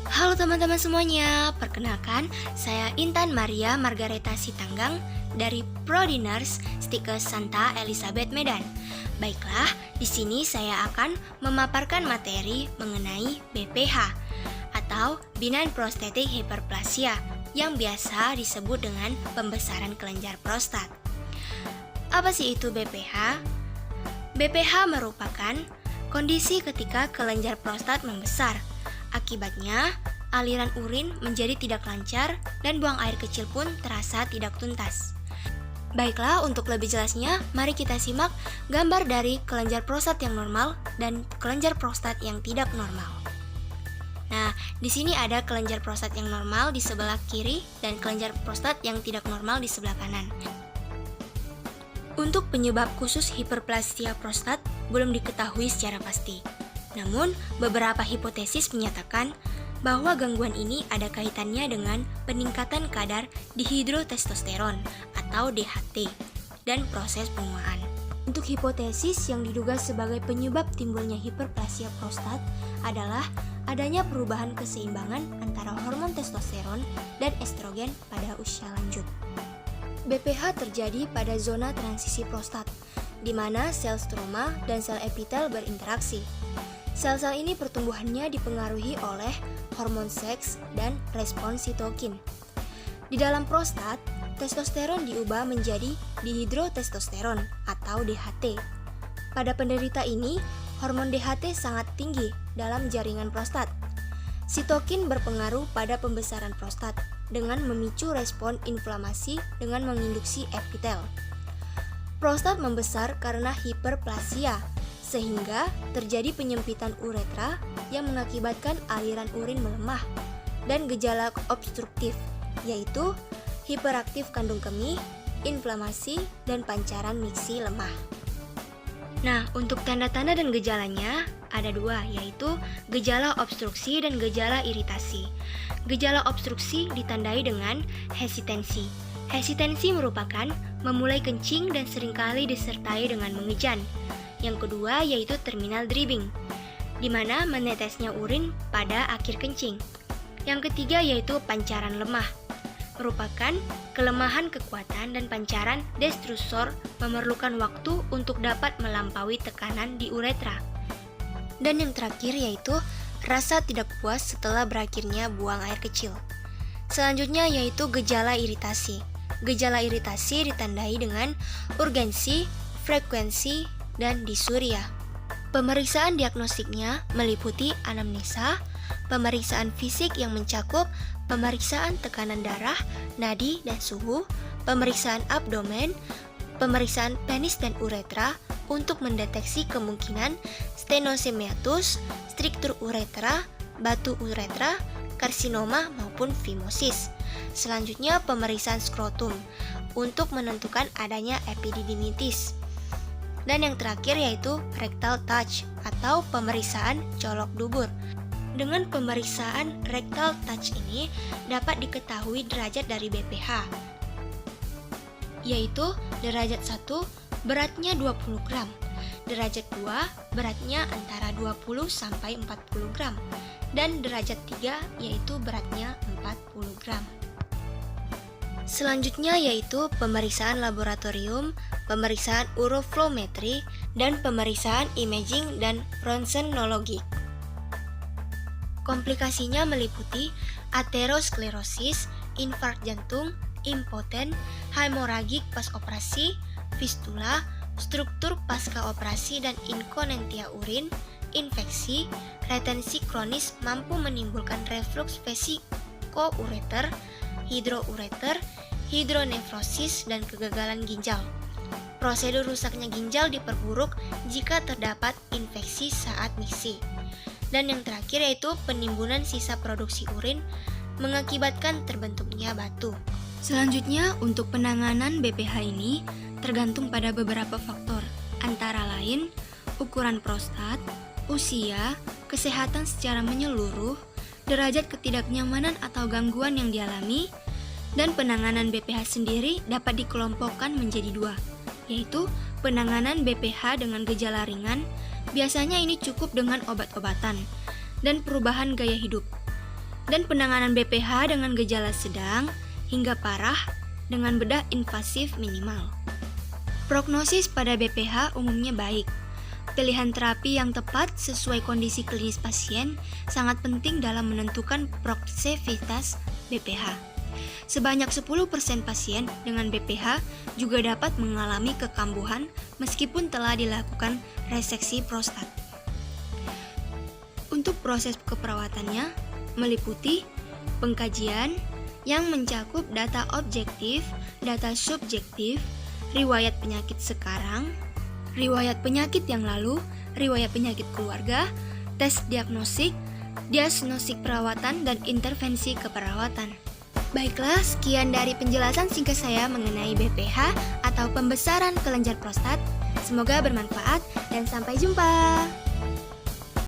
Halo teman-teman semuanya, perkenalkan saya Intan Maria Margareta Sitanggang dari Prodi Nurse Stikes Santa Elizabeth Medan. Baiklah, di sini saya akan memaparkan materi mengenai BPH atau Benign Prostatic Hyperplasia yang biasa disebut dengan pembesaran kelenjar prostat. Apa sih itu BPH? BPH merupakan kondisi ketika kelenjar prostat membesar. Akibatnya, aliran urin menjadi tidak lancar dan buang air kecil pun terasa tidak tuntas. Baiklah, untuk lebih jelasnya, mari kita simak gambar dari kelenjar prostat yang normal dan kelenjar prostat yang tidak normal. Nah, di sini ada kelenjar prostat yang normal di sebelah kiri dan kelenjar prostat yang tidak normal di sebelah kanan. Untuk penyebab khusus hiperplasia prostat belum diketahui secara pasti. Namun, beberapa hipotesis menyatakan bahwa gangguan ini ada kaitannya dengan peningkatan kadar dihidrotestosteron atau DHT dan proses penguahan. Untuk hipotesis yang diduga sebagai penyebab timbulnya hiperplasia prostat adalah adanya perubahan keseimbangan antara hormon testosteron dan estrogen pada usia lanjut. BPH terjadi pada zona transisi prostat, di mana sel stroma dan sel epitel berinteraksi. Sel-sel ini pertumbuhannya dipengaruhi oleh hormon seks dan respons sitokin. Di dalam prostat, testosteron diubah menjadi dihidrotestosteron atau DHT. Pada penderita ini, hormon DHT sangat tinggi dalam jaringan prostat. Sitokin berpengaruh pada pembesaran prostat dengan memicu respon inflamasi dengan menginduksi epitel. Prostat membesar karena hiperplasia, sehingga terjadi penyempitan uretra yang mengakibatkan aliran urin melemah dan gejala obstruktif, yaitu hiperaktif kandung kemih, inflamasi, dan pancaran miksi lemah. Nah, untuk tanda-tanda dan gejalanya ada dua, yaitu gejala obstruksi dan gejala iritasi. Gejala obstruksi ditandai dengan hesitansi. Hesitansi merupakan memulai kencing dan seringkali disertai dengan mengejan. Yang kedua yaitu terminal dribbing, di mana menetesnya urin pada akhir kencing. Yang ketiga yaitu pancaran lemah, merupakan kelemahan kekuatan dan pancaran destrusor memerlukan waktu untuk dapat melampaui tekanan di uretra. Dan yang terakhir yaitu rasa tidak puas setelah berakhirnya buang air kecil. Selanjutnya yaitu gejala iritasi. Gejala iritasi ditandai dengan urgensi, frekuensi, dan disuria. Pemeriksaan diagnostiknya meliputi anamnesa, pemeriksaan fisik yang mencakup pemeriksaan tekanan darah, nadi, dan suhu, pemeriksaan abdomen, pemeriksaan penis dan uretra untuk mendeteksi kemungkinan stenosemeatus, struktur uretra, batu uretra, karsinoma maupun fimosis. Selanjutnya pemeriksaan skrotum untuk menentukan adanya epididymitis. Dan yang terakhir yaitu rectal touch atau pemeriksaan colok dubur. Dengan pemeriksaan rectal touch ini dapat diketahui derajat dari BPH, yaitu derajat 1 beratnya 20 gram, derajat 2 beratnya antara 20 sampai 40 gram, dan derajat 3 yaitu beratnya 40 gram. Selanjutnya yaitu pemeriksaan laboratorium, pemeriksaan uroflowmetri, dan pemeriksaan imaging dan ronsenologi. Komplikasinya meliputi aterosklerosis, infark jantung, impoten, hemoragik pas operasi, fistula, struktur pasca operasi dan inkonensia urin, infeksi, retensi kronis mampu menimbulkan reflux vesiko-ureter, hidroureter, hidronefrosis, dan kegagalan ginjal. Prosedur rusaknya ginjal diperburuk jika terdapat infeksi saat misi. Dan yang terakhir yaitu penimbunan sisa produksi urin mengakibatkan terbentuknya batu. Selanjutnya, untuk penanganan BPH ini tergantung pada beberapa faktor, antara lain ukuran prostat, usia, kesehatan secara menyeluruh, derajat ketidaknyamanan atau gangguan yang dialami, dan penanganan BPH sendiri dapat dikelompokkan menjadi dua, yaitu penanganan BPH dengan gejala ringan, biasanya ini cukup dengan obat-obatan, dan perubahan gaya hidup. dan penanganan BPH dengan gejala sedang hingga parah dengan bedah invasif minimal. Prognosis pada BPH umumnya baik. Pilihan terapi yang tepat sesuai kondisi klinis pasien sangat penting dalam menentukan prognosivitas BPH. Sebanyak 10% pasien dengan BPH juga dapat mengalami kekambuhan meskipun telah dilakukan reseksi prostat. Untuk proses keperawatannya meliputi pengkajian yang mencakup data objektif, data subjektif, riwayat penyakit sekarang, riwayat penyakit yang lalu, riwayat penyakit keluarga, tes diagnostik perawatan, dan intervensi keperawatan. Baiklah, sekian dari penjelasan singkat saya mengenai BPH atau pembesaran kelenjar prostat. Semoga bermanfaat dan sampai jumpa.